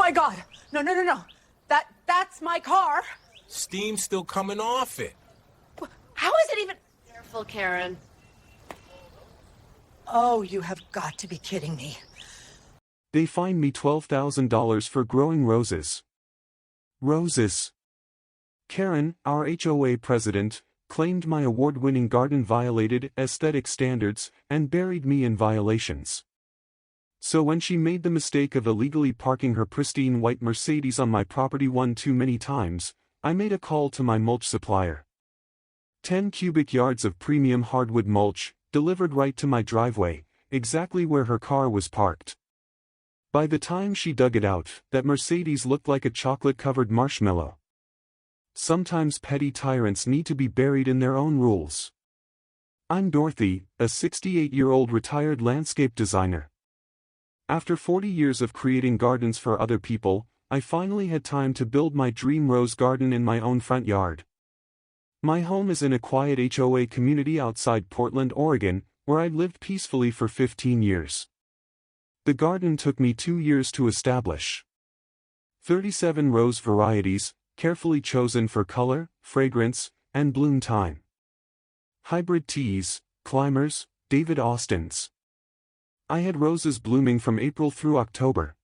my God! No, no, no, no. That's my car. Steam's still coming off it. How is it even... Careful, Karen. Oh, you have got to be kidding me. They fined me $12,000 for growing roses. Roses. Karen, our HOA president, claimed my award-winning garden violated aesthetic standards and buried me in violations. So when she made the mistake of illegally parking her pristine white Mercedes on my property one too many times, I made a call to my mulch supplier. 10 cubic yards of premium hardwood mulch, delivered right to my driveway, exactly where her car was parked. By the time she dug it out, that Mercedes looked like a chocolate-covered marshmallow. Sometimes petty tyrants need to be buried in their own rules. I'm Dorothy, a 68-year-old retired landscape designer. After 40 years of creating gardens for other people, I finally had time to build my dream rose garden in my own front yard. My home is in a quiet HOA community outside Portland, Oregon, where I lived peacefully for 15 years. The garden took me 2 years to establish. 37 rose varieties, carefully chosen for color, fragrance, and bloom time. Hybrid teas, climbers, David Austins. I had roses blooming from April through October.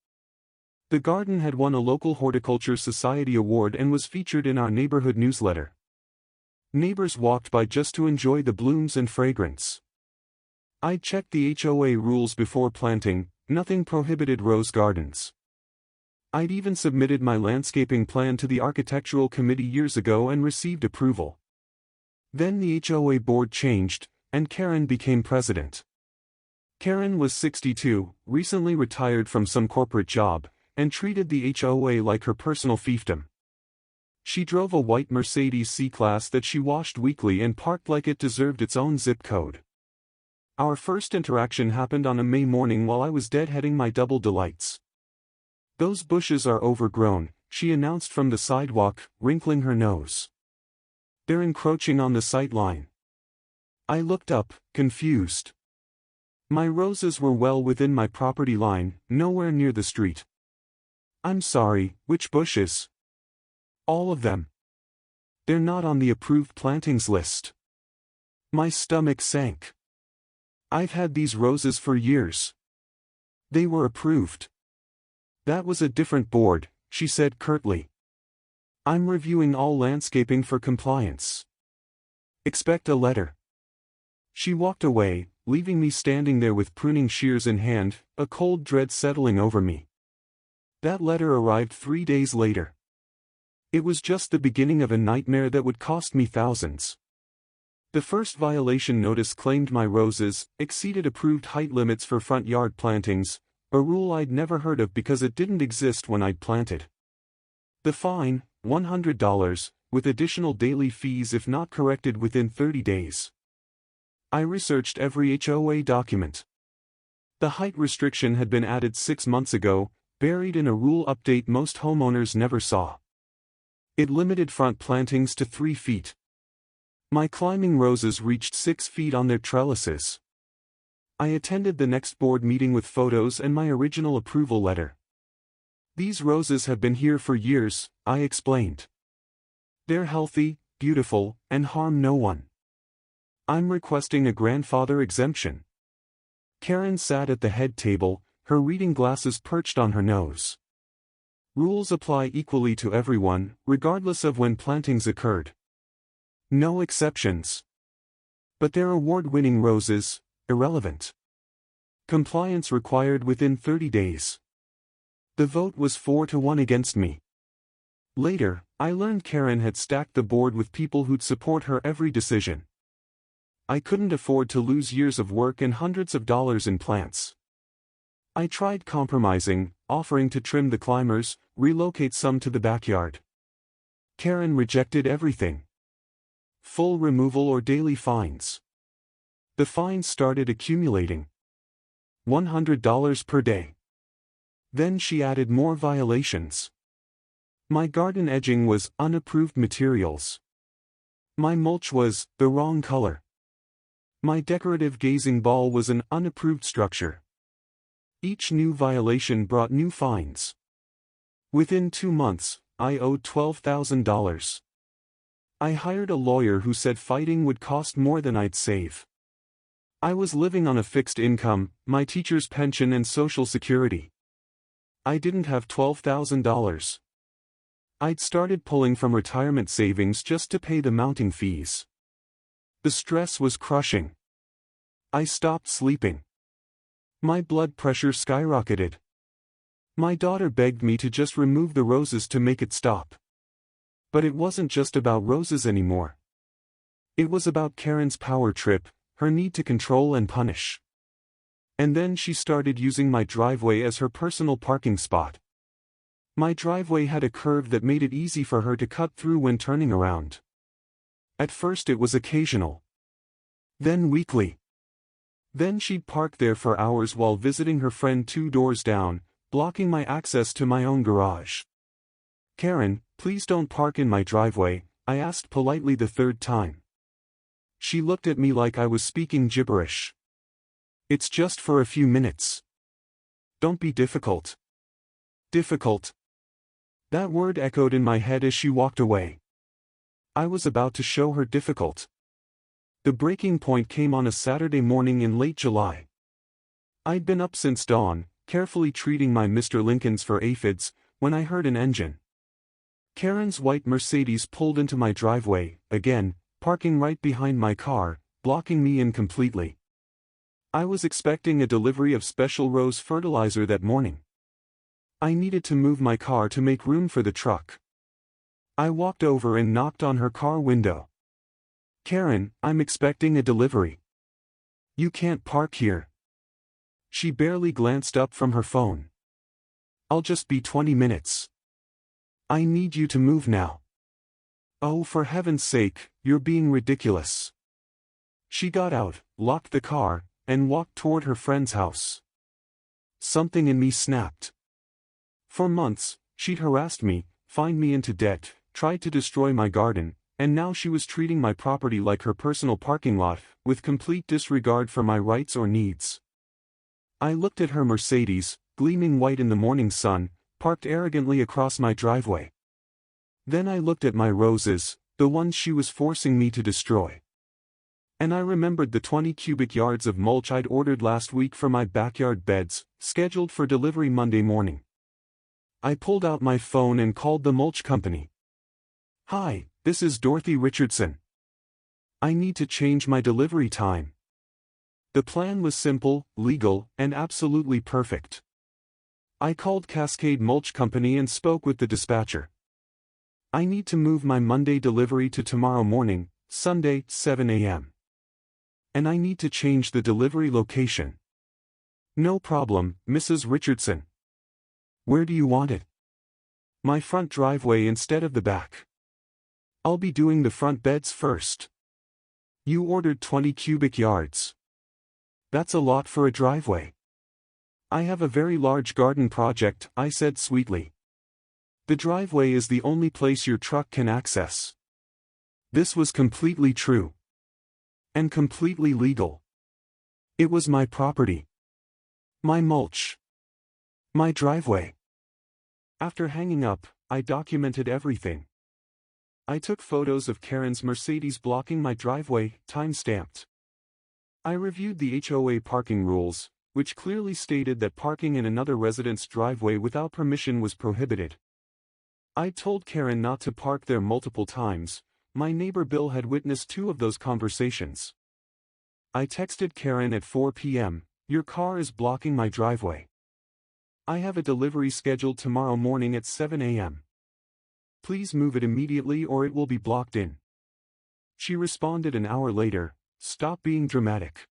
The garden had won a local horticulture society award and was featured in our neighborhood newsletter. Neighbors walked by just to enjoy the blooms and fragrance. I checked the HOA rules before planting, nothing prohibited rose gardens. I'd even submitted my landscaping plan to the architectural committee years ago and received approval. Then the HOA board changed, and Karen became president. Karen was 62, recently retired from some corporate job, and treated the HOA like her personal fiefdom. She drove a white Mercedes C-Class that she washed weekly and parked like it deserved its own zip code. Our first interaction happened on a May morning while I was deadheading my double delights. "Those bushes are overgrown," she announced from the sidewalk, wrinkling her nose. "They're encroaching on the sight line." I looked up, confused. My roses were well within my property line, nowhere near the street. "I'm sorry, which bushes?" "All of them. They're not on the approved plantings list." My stomach sank. "I've had these roses for years. They were approved." "That was a different board," she said curtly. "I'm reviewing all landscaping for compliance. Expect a letter." She walked away, leaving me standing there with pruning shears in hand, a cold dread settling over me. That letter arrived 3 days later. It was just the beginning of a nightmare that would cost me thousands. The first violation notice claimed my roses exceeded approved height limits for front yard plantings, a rule I'd never heard of because it didn't exist when I'd planted. The fine, $100, with additional daily fees if not corrected within 30 days. I researched every HOA document. The height restriction had been added 6 months ago, buried in a rule update most homeowners never saw. It limited front plantings to 3 feet. My climbing roses reached 6 feet on their trellises. I attended the next board meeting with photos and my original approval letter. "These roses have been here for years," I explained. "They're healthy, beautiful, and harm no one. I'm requesting a grandfather exemption." Karen sat at the head table, her reading glasses perched on her nose. "Rules apply equally to everyone, regardless of when plantings occurred. No exceptions. But they're award-winning roses, irrelevant. Compliance required within 30 days. The vote was 4-1 against me. Later, I learned Karen had stacked the board with people who'd support her every decision. I couldn't afford to lose years of work and hundreds of dollars in plants. I tried compromising, offering to trim the climbers, relocate some to the backyard. Karen rejected everything. Full removal or daily fines. The fines started accumulating. $100 per day. Then she added more violations. My garden edging was unapproved materials. My mulch was the wrong color. My decorative gazing ball was an unapproved structure. Each new violation brought new fines. Within 2 months, I owed $12,000. I hired a lawyer who said fighting would cost more than I'd save. I was living on a fixed income, my teacher's pension and Social Security. I didn't have $12,000. I'd started pulling from retirement savings just to pay the mounting fees. The stress was crushing. I stopped sleeping. My blood pressure skyrocketed. My daughter begged me to just remove the roses to make it stop. But it wasn't just about roses anymore. It was about Karen's power trip, her need to control and punish. And then she started using my driveway as her personal parking spot. My driveway had a curve that made it easy for her to cut through when turning around. At first it was occasional. Then weekly. Then she'd park there for hours while visiting her friend 2 doors down, blocking my access to my own garage. "Karen, please don't park in my driveway," I asked politely the 3rd time. She looked at me like I was speaking gibberish. "It's just for a few minutes. Don't be difficult." Difficult. That word echoed in my head as she walked away. I was about to show her difficult. The breaking point came on a Saturday morning in late July. I'd been up since dawn, carefully treating my Mr. Lincolns for aphids, when I heard an engine. Karen's white Mercedes pulled into my driveway, again, parking right behind my car, blocking me in completely. I was expecting a delivery of special rose fertilizer that morning. I needed to move my car to make room for the truck. I walked over and knocked on her car window. "Karen, I'm expecting a delivery. You can't park here." She barely glanced up from her phone. "I'll just be 20 minutes. I need you to move now." "Oh, for heaven's sake, you're being ridiculous." She got out, locked the car, and walked toward her friend's house. Something in me snapped. For months, she'd harassed me, fined me into debt, tried to destroy my garden, and now she was treating my property like her personal parking lot, with complete disregard for my rights or needs. I looked at her Mercedes, gleaming white in the morning sun, parked arrogantly across my driveway. Then I looked at my roses, the ones she was forcing me to destroy. And I remembered the 20 cubic yards of mulch I'd ordered last week for my backyard beds, scheduled for delivery Monday morning. I pulled out my phone and called the mulch company. "Hi, this is Dorothy Richardson. I need to change my delivery time." The plan was simple, legal, and absolutely perfect. I called Cascade Mulch Company and spoke with the dispatcher. "I need to move my Monday delivery to tomorrow morning, Sunday, 7 a.m. And I need to change the delivery location." "No problem, Mrs. Richardson. Where do you want it?" "My front driveway instead of the back. I'll be doing the front beds first." "You ordered 20 cubic yards. That's a lot for a driveway." "I have a very large garden project," I said sweetly. "The driveway is the only place your truck can access." This was completely true. And completely legal. It was my property. My mulch. My driveway. After hanging up, I documented everything. I took photos of Karen's Mercedes blocking my driveway, time-stamped. I reviewed the HOA parking rules, which clearly stated that parking in another resident's driveway without permission was prohibited. I told Karen not to park there multiple times. My neighbor Bill had witnessed 2 of those conversations. I texted Karen at 4 p.m., "Your car is blocking my driveway. I have a delivery scheduled tomorrow morning at 7 a.m. Please move it immediately or it will be blocked in." She responded an hour later, "Stop being dramatic.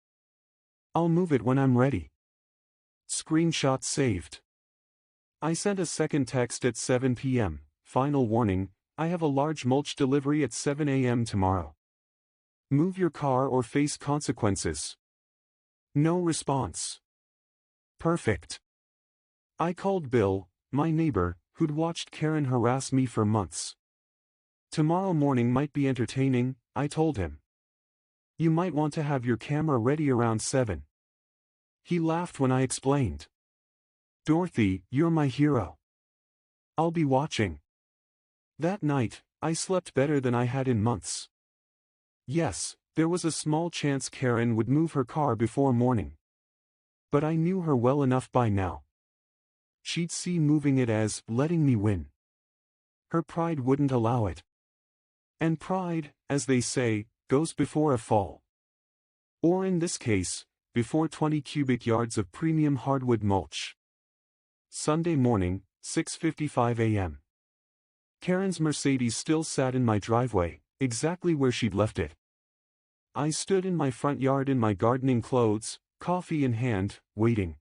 I'll move it when I'm ready." Screenshot saved. I sent a second text at 7 p.m., "Final warning, I have a large mulch delivery at 7 a.m. tomorrow. Move your car or face consequences." No response. Perfect. I called Bill, my neighbor, who'd watched Karen harass me for months. "Tomorrow morning might be entertaining," I told him. "You might want to have your camera ready around 7. He laughed when I explained. "Dorothy, you're my hero. I'll be watching. That night, I slept better than I had in months. Yes, there was a small chance Karen would move her car before morning. But I knew her well enough by now. She'd see moving it as letting me win. Her pride wouldn't allow it. And pride, as they say, goes before a fall. Or in this case, before 20 cubic yards of premium hardwood mulch. Sunday morning, 6:55 a.m. Karen's Mercedes still sat in my driveway, exactly where she'd left it. I stood in my front yard in my gardening clothes, coffee in hand, waiting.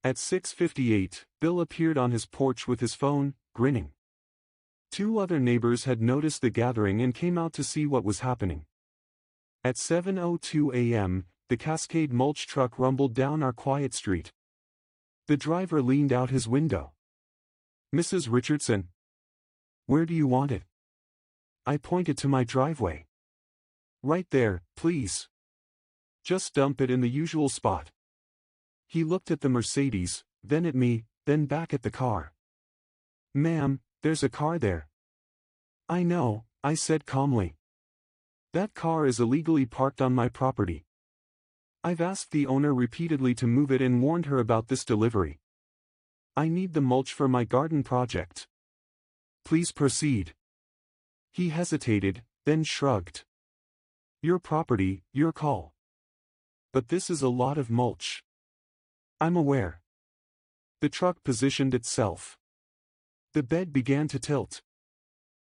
At 6:58, Bill appeared on his porch with his phone, grinning. 2 other neighbors had noticed the gathering and came out to see what was happening. At 7:02 a.m., the Cascade mulch truck rumbled down our quiet street. The driver leaned out his window. "Mrs. Richardson? Where do you want it?" I pointed to my driveway. "Right there, please. Just dump it in the usual spot." He looked at the Mercedes, then at me, then back at the car. "Ma'am, there's a car there." "I know," I said calmly. "That car is illegally parked on my property. I've asked the owner repeatedly to move it and warned her about this delivery. I need the mulch for my garden project. Please proceed." He hesitated, then shrugged. "Your property, your call. But this is a lot of mulch." "I'm aware." The truck positioned itself. The bed began to tilt.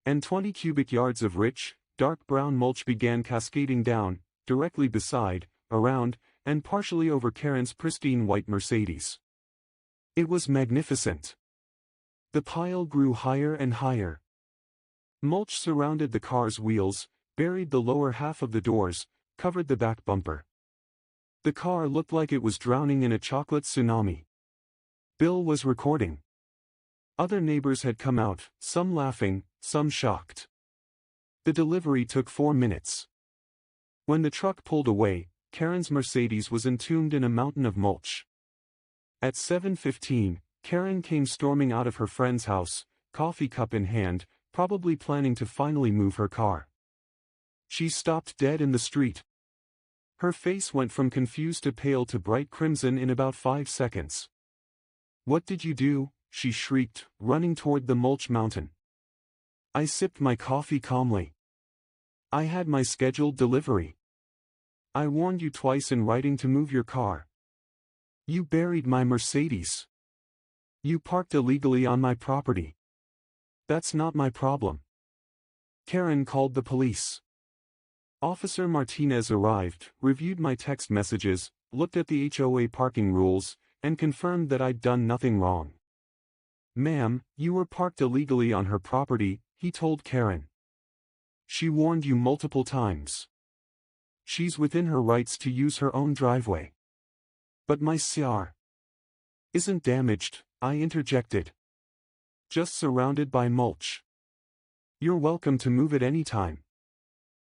And 20 cubic yards of rich, dark brown mulch began cascading down, directly beside, around, and partially over Karen's pristine white Mercedes. It was magnificent. The pile grew higher and higher. Mulch surrounded the car's wheels, buried the lower half of the doors, covered the back bumper. The car looked like it was drowning in a chocolate tsunami. Bill was recording. Other neighbors had come out, some laughing, some shocked. The delivery took 4 minutes. When the truck pulled away, Karen's Mercedes was entombed in a mountain of mulch. At 7:15, Karen came storming out of her friend's house, coffee cup in hand, probably planning to finally move her car. She stopped dead in the street. Her face went from confused to pale to bright crimson in about 5 seconds. "What did you do?" she shrieked, running toward the mulch mountain. I sipped my coffee calmly. "I had my scheduled delivery. I warned you twice in writing to move your car. You buried my Mercedes. You parked illegally on my property. That's not my problem." Karen called the police. Officer Martinez arrived, reviewed my text messages, looked at the HOA parking rules, and confirmed that I'd done nothing wrong. "Ma'am, you were parked illegally on her property," he told Karen. "She warned you multiple times. She's within her rights to use her own driveway." "But my car isn't damaged," I interjected. "Just surrounded by mulch. You're welcome to move it anytime."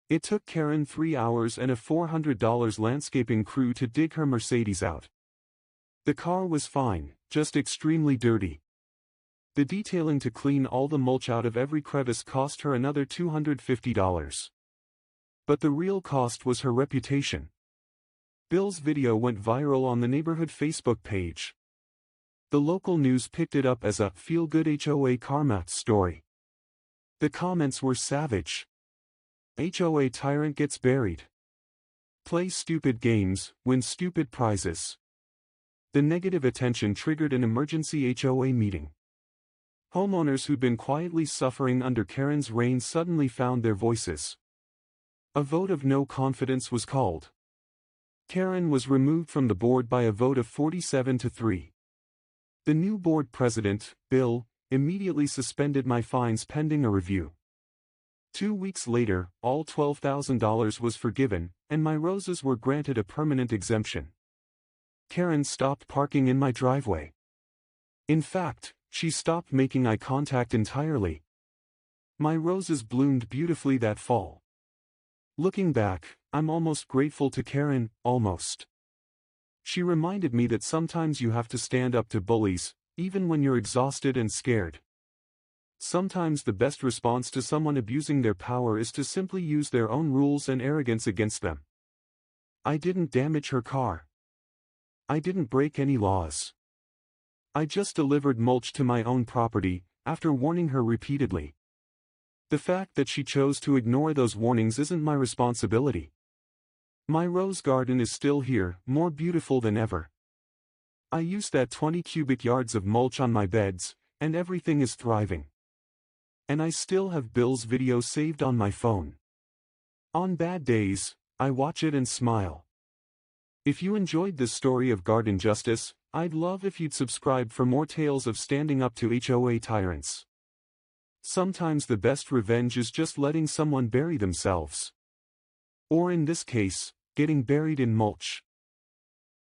It took Karen 3 hours and a $400 landscaping crew to dig her Mercedes out. The car was fine, just extremely dirty. The detailing to clean all the mulch out of every crevice cost her another $250. But the real cost was her reputation. Bill's video went viral on the neighborhood Facebook page. The local news picked it up as a feel-good HOA karma story. The comments were savage. "HOA tyrant gets buried. Play stupid games, win stupid prizes." The negative attention triggered an emergency HOA meeting. Homeowners who'd been quietly suffering under Karen's reign suddenly found their voices. A vote of no confidence was called. Karen was removed from the board by a vote of 47-3. The new board president, Bill, immediately suspended my fines pending a review. 2 weeks later, all $12,000 was forgiven, and my roses were granted a permanent exemption. Karen stopped parking in my driveway. In fact, she stopped making eye contact entirely. My roses bloomed beautifully that fall. Looking back, I'm almost grateful to Karen, almost. She reminded me that sometimes you have to stand up to bullies, even when you're exhausted and scared. Sometimes the best response to someone abusing their power is to simply use their own rules and arrogance against them. I didn't damage her car. I didn't break any laws. I just delivered mulch to my own property, after warning her repeatedly. The fact that she chose to ignore those warnings isn't my responsibility. My rose garden is still here, more beautiful than ever. I used that 20 cubic yards of mulch on my beds, and everything is thriving. And I still have Bill's video saved on my phone. On bad days, I watch it and smile. If you enjoyed this story of garden justice, I'd love if you'd subscribe for more tales of standing up to HOA tyrants. Sometimes the best revenge is just letting someone bury themselves. Or in this case, getting buried in mulch.